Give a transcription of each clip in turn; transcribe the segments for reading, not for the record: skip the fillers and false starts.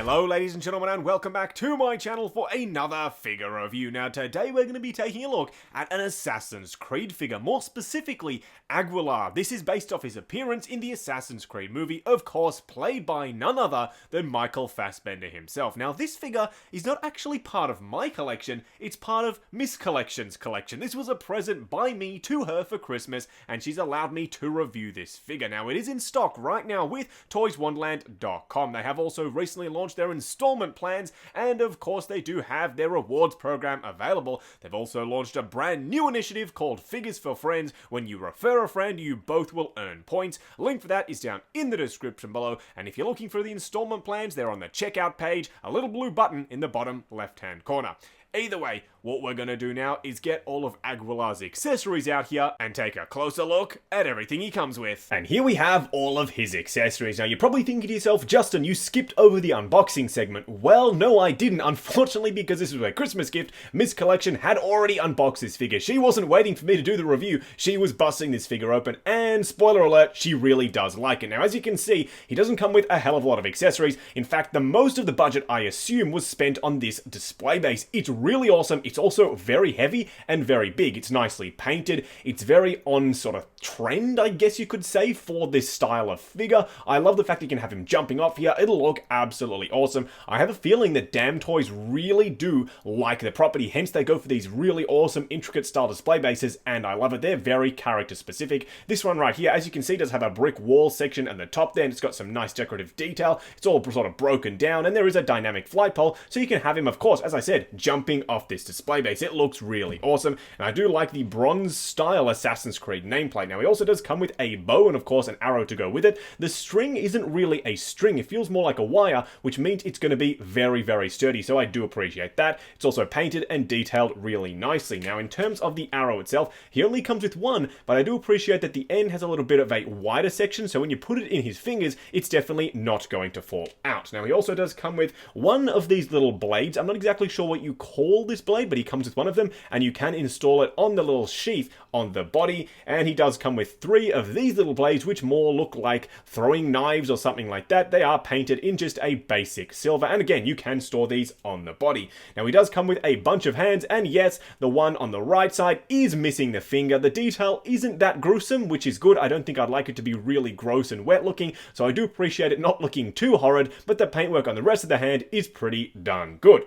Hello ladies and gentlemen, and welcome back to my channel for another figure review. Now today we're going to be taking a look at an Assassin's Creed figure, more specifically Aguilar. This is based off his appearance in the Assassin's Creed movie, of course played by none other than Michael Fassbender himself. Now this figure is not actually part of my collection, it's part of Miss Collection's collection. This was a present by me to her for Christmas, and she's allowed me to review this figure. Now it is in stock right now with toyswonderland.com. They have also recently launched their installment plans, and of course they do have their rewards program available. They've also launched a brand new initiative called Figures for Friends. When you refer a friend, you both will earn points. Link for that is down in the description below, and if you're looking for the installment plans, they're on the checkout page, a little blue button in the bottom left hand corner. Either way, what we're going to do now is get all of Aguilar's accessories out here and take a closer look at everything he comes with. And here we have all of his accessories. Now you're probably thinking to yourself, Justin, you skipped over the unboxing segment. Well, no I didn't, unfortunately, because this was a Christmas gift. Miss Collection had already unboxed this figure. She wasn't waiting for me to do the review, she was busting this figure open, and spoiler alert, she really does like it. Now as you can see, he doesn't come with a hell of a lot of accessories. In fact, the most of the budget, I assume, was spent on this display base. It's really awesome. It's also very heavy and very big. It's nicely painted. It's very on sort of trend, I guess you could say, for this style of figure. I love the fact you can have him jumping off here. It'll look absolutely awesome. I have a feeling that DamToys really do like the property, hence they go for these really awesome, intricate style display bases, and I love it. They're very character specific. This one right here, as you can see, does have a brick wall section at the top there, and it's got some nice decorative detail. It's all sort of broken down, and there is a dynamic flight pole, so you can have him, of course, as I said, jumping off this display base. It looks really awesome, and I do like the bronze style Assassin's Creed nameplate. Now he also does come with a bow and of course an arrow to go with it. The string isn't really a string, it feels more like a wire, which means it's going to be very, very sturdy, so I do appreciate that. It's also painted and detailed really nicely. Now in terms of the arrow itself, he only comes with one, but I do appreciate that the end has a little bit of a wider section, so when you put it in his fingers, it's definitely not going to fall out. Now he also does come with one of these little blades. I'm not exactly sure what you call this blade, but he comes with one of them, and you can install it on the little sheath on the body, and he does come with three of these little blades, which more look like throwing knives or something like that. They are painted in just a basic silver, and again, you can store these on the body. Now he does come with a bunch of hands, and yes, the one on the right side is missing the finger. The detail isn't that gruesome, which is good. I don't think I'd like it to be really gross and wet looking, so I do appreciate it not looking too horrid, but the paintwork on the rest of the hand is pretty darn good.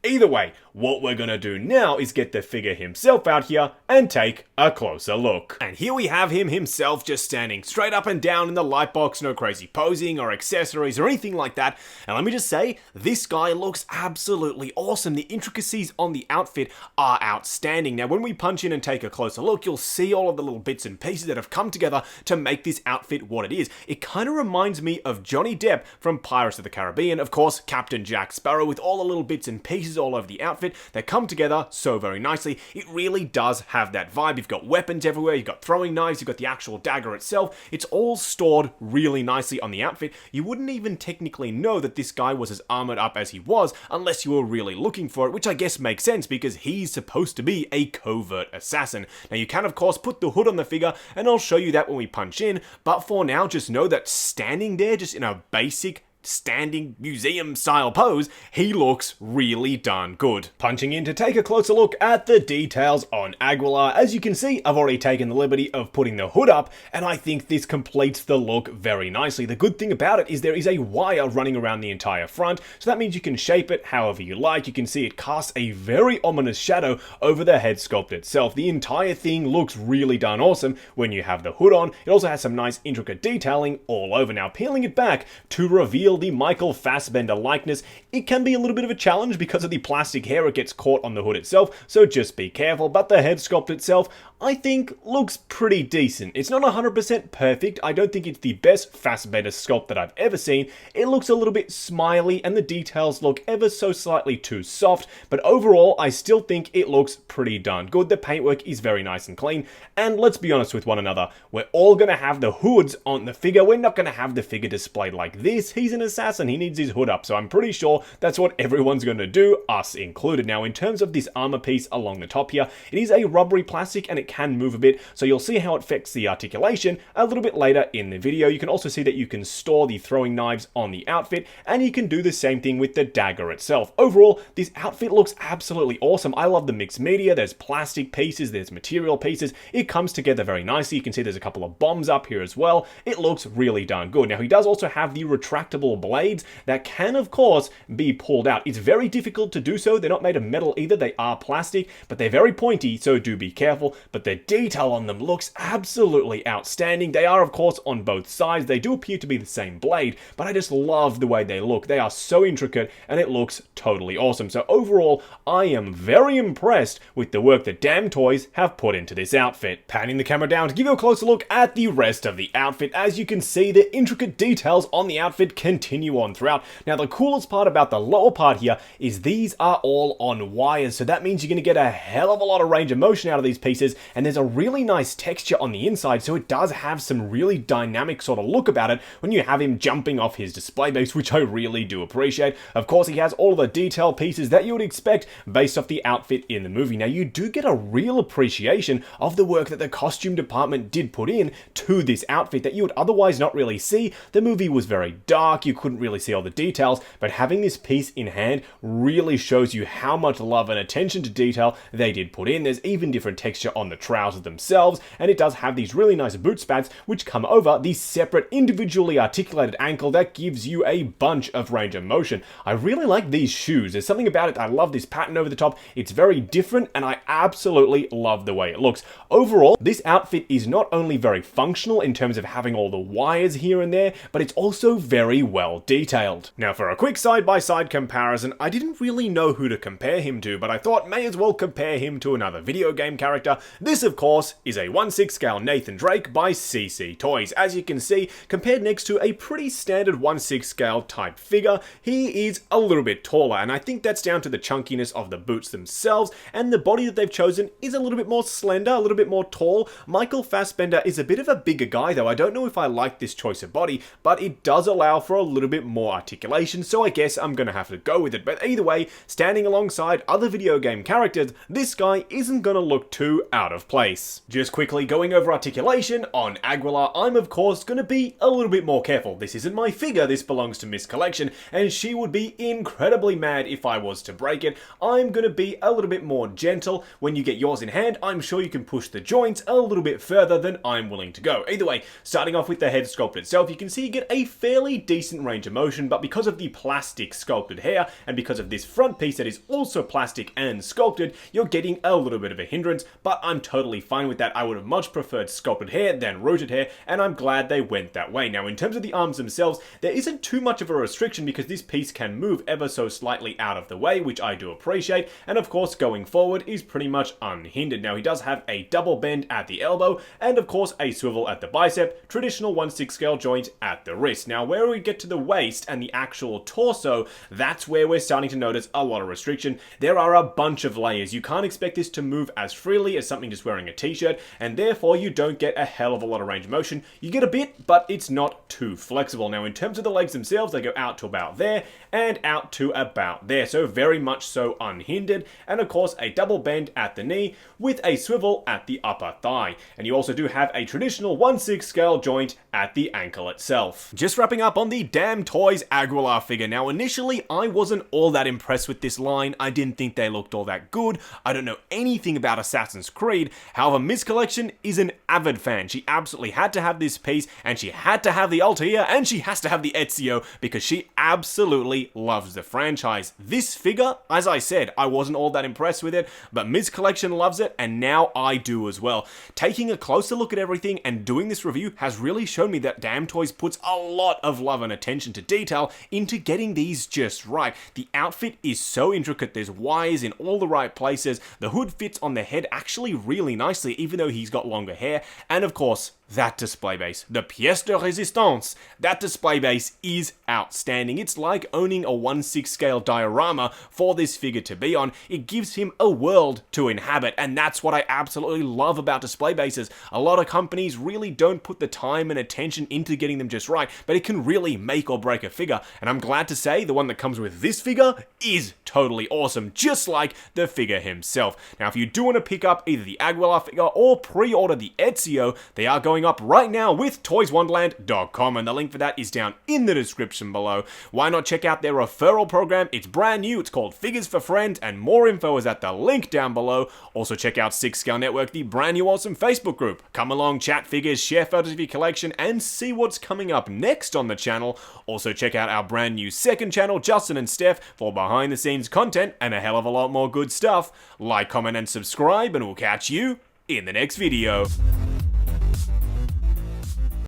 Either way, what we're gonna do now is get the figure himself out here and take a closer look. And here we have him himself just standing straight up and down in the light box, no crazy posing or accessories or anything like that. And let me just say, this guy looks absolutely awesome. The intricacies on the outfit are outstanding. Now when we punch in and take a closer look, you'll see all of the little bits and pieces that have come together to make this outfit what it is. It kind of reminds me of Johnny Depp from Pirates of the Caribbean, of course, Captain Jack Sparrow, with all the little bits and pieces all over the outfit that come together so very nicely. It really does have that vibe. You've got weapons everywhere, you've got throwing knives, you've got the actual dagger itself. It's all stored really nicely on the outfit. You wouldn't even technically know that this guy was as armored up as he was unless you were really looking for it, which I guess makes sense because he's supposed to be a covert assassin. Now you can of course put the hood on the figure, and I'll show you that when we punch in, but for now just know that standing there just in a basic standing museum style pose, he looks really darn good. Punching in to take a closer look at the details on Aguilar. As you can see, I've already taken the liberty of putting the hood up, and I think this completes the look very nicely. The good thing about it is there is a wire running around the entire front, so that means you can shape it however you like. You can see it casts a very ominous shadow over the head sculpt itself. The entire thing looks really darn awesome when you have the hood on. It also has some nice intricate detailing all over. Now peeling it back to reveal the Michael Fassbender likeness, it can be a little bit of a challenge because of the plastic hair. It gets caught on the hood itself, so just be careful, but the head sculpt itself, I think, looks pretty decent. It's not 100% perfect. I don't think it's the best Fassbender sculpt that I've ever seen. It looks a little bit smiley, and the details look ever so slightly too soft, but overall, I still think it looks pretty darn good. The paintwork is very nice and clean, and let's be honest with one another, we're all gonna have the hoods on the figure. We're not gonna have the figure displayed like this. He's an assassin. He needs his hood up, so I'm pretty sure that's what everyone's going to do, us included. Now, in terms of this armor piece along the top here, it is a rubbery plastic and it can move a bit, so you'll see how it affects the articulation a little bit later in the video. You can also see that you can store the throwing knives on the outfit, and you can do the same thing with the dagger itself. Overall, this outfit looks absolutely awesome. I love the mixed media. There's plastic pieces, there's material pieces. It comes together very nicely. You can see there's a couple of bombs up here as well. It looks really darn good. Now, he does also have the retractable blades that can, of course, be pulled out. It's very difficult to do so. They're not made of metal either. They are plastic, but they're very pointy, so do be careful. But the detail on them looks absolutely outstanding. They are, of course, on both sides. They do appear to be the same blade, but I just love the way they look. They are so intricate, and it looks totally awesome. So overall, I am very impressed with the work that DamToys have put into this outfit. Panning the camera down to give you a closer look at the rest of the outfit. As you can see, the intricate details on the outfit continue on throughout. Now, the coolest part about the lower part here is these are all on wires, so that means you're going to get a hell of a lot of range of motion out of these pieces, and there's a really nice texture on the inside, so it does have some really dynamic sort of look about it when you have him jumping off his display base, which I really do appreciate. Of course, he has all the detail pieces that you would expect based off the outfit in the movie. Now, you do get a real appreciation of the work that the costume department did put in to this outfit that you would otherwise not really see. The movie was very dark, you couldn't really see all the details, but having this piece in hand really shows you how much love and attention to detail they did put in. There's even different texture on the trousers themselves, and it does have these really nice boot spats which come over the separate individually articulated ankle that gives you a bunch of range of motion. I really like these shoes. There's something about it. I love this pattern over the top. It's very different, and I absolutely love the way it looks. Overall, this outfit is not only very functional in terms of having all the wires here and there, but it's also very well detailed. Now, for a quick side-by-side comparison, I didn't really know who to compare him to, but I thought may as well compare him to another video game character. This, of course, is a 1/6 scale Nathan Drake by CC Toys. As you can see, compared next to a pretty standard 1/6 scale type figure, he is a little bit taller, and I think that's down to the chunkiness of the boots themselves, and the body that they've chosen is a little bit more slender, a little bit more tall. Michael Fassbender is a bit of a bigger guy, though. I don't know if I like this choice of body, but it does allow for a little bit more articulation, so I guess I'm gonna have to go with it. But either way, standing alongside other video game characters, this guy isn't gonna look too out of place. Just quickly going over articulation on Aguilar, I'm of course gonna be a little bit more careful. This isn't my figure, this belongs to Miss Collection, and she would be incredibly mad if I was to break it. I'm gonna be a little bit more gentle. When you get yours in hand, I'm sure you can push the joints a little bit further than I'm willing to go. Either way, starting off with the head sculpt itself, you can see you get a fairly decent range of motion, but because of the plastic sculpted hair, and because of this front piece that is also plastic and sculpted, you're getting a little bit of a hindrance, but I'm totally fine with that. I would have much preferred sculpted hair than rooted hair, and I'm glad they went that way. Now, in terms of the arms themselves, there isn't too much of a restriction because this piece can move ever so slightly out of the way, which I do appreciate, and of course, going forward is pretty much unhindered. Now, he does have a double bend at the elbow, and of course, a swivel at the bicep, traditional 1/6 scale joint at the wrist. Now, where we get to the waist and the actual torso, that's where we're starting to notice a lot of restriction. There are a bunch of layers. You can't expect this to move as freely as something just wearing a t-shirt, and therefore you don't get a hell of a lot of range of motion. You get a bit, but it's not too flexible. Now, in terms of the legs themselves, they go out to about there and out to about there, so very much so unhindered, and of course a double bend at the knee with a swivel at the upper thigh. And you also do have a traditional 1/6 scale joint at the ankle itself. Just wrapping up on the DamToys Aguilar figure. Now, initially I wasn't all that impressed with this line. I didn't think they looked all that good. I don't know anything about Assassin's Creed. However, Miss Collection is an avid fan. She absolutely had to have this piece, and she had to have the Altair, and she has to have the Ezio because she absolutely loves the franchise. This figure, as I said, I wasn't all that impressed with it, but Miss Collection loves it, and now I do as well. Taking a closer look at everything and doing this review has really shown me that DamToys puts a lot of love and attention to detail into getting these just right. The outfit is so intricate, there's wires in all the right places, the hood fits on the head actually really nicely even though he's got longer hair, and of course, That display base, the pièce de résistance, that display base is outstanding. It's like owning a 1/6 scale diorama for this figure to be on. It gives him a world to inhabit, and that's what I absolutely love about display bases. A lot of companies really don't put the time and attention into getting them just right, but it can really make or break a figure, and I'm glad to say the one that comes with this figure is totally awesome, just like the figure himself. Now, if you do want to pick up either the Aguilar figure or pre-order the Ezio, they are going up right now with toyswonderland.com, and the link for that is down in the description below. Why not check out their referral program? It's brand new, it's called Figures for Friends, and more info is at the link down below. Also check out 6 Scale Network, the brand new awesome Facebook group. Come along, chat figures, share photos of your collection, and see what's coming up next on the channel. Also check out our brand new second channel, Justin and Steph, for behind the scenes content and a hell of a lot more good stuff. Like, comment, and subscribe, and we'll catch you in the next video.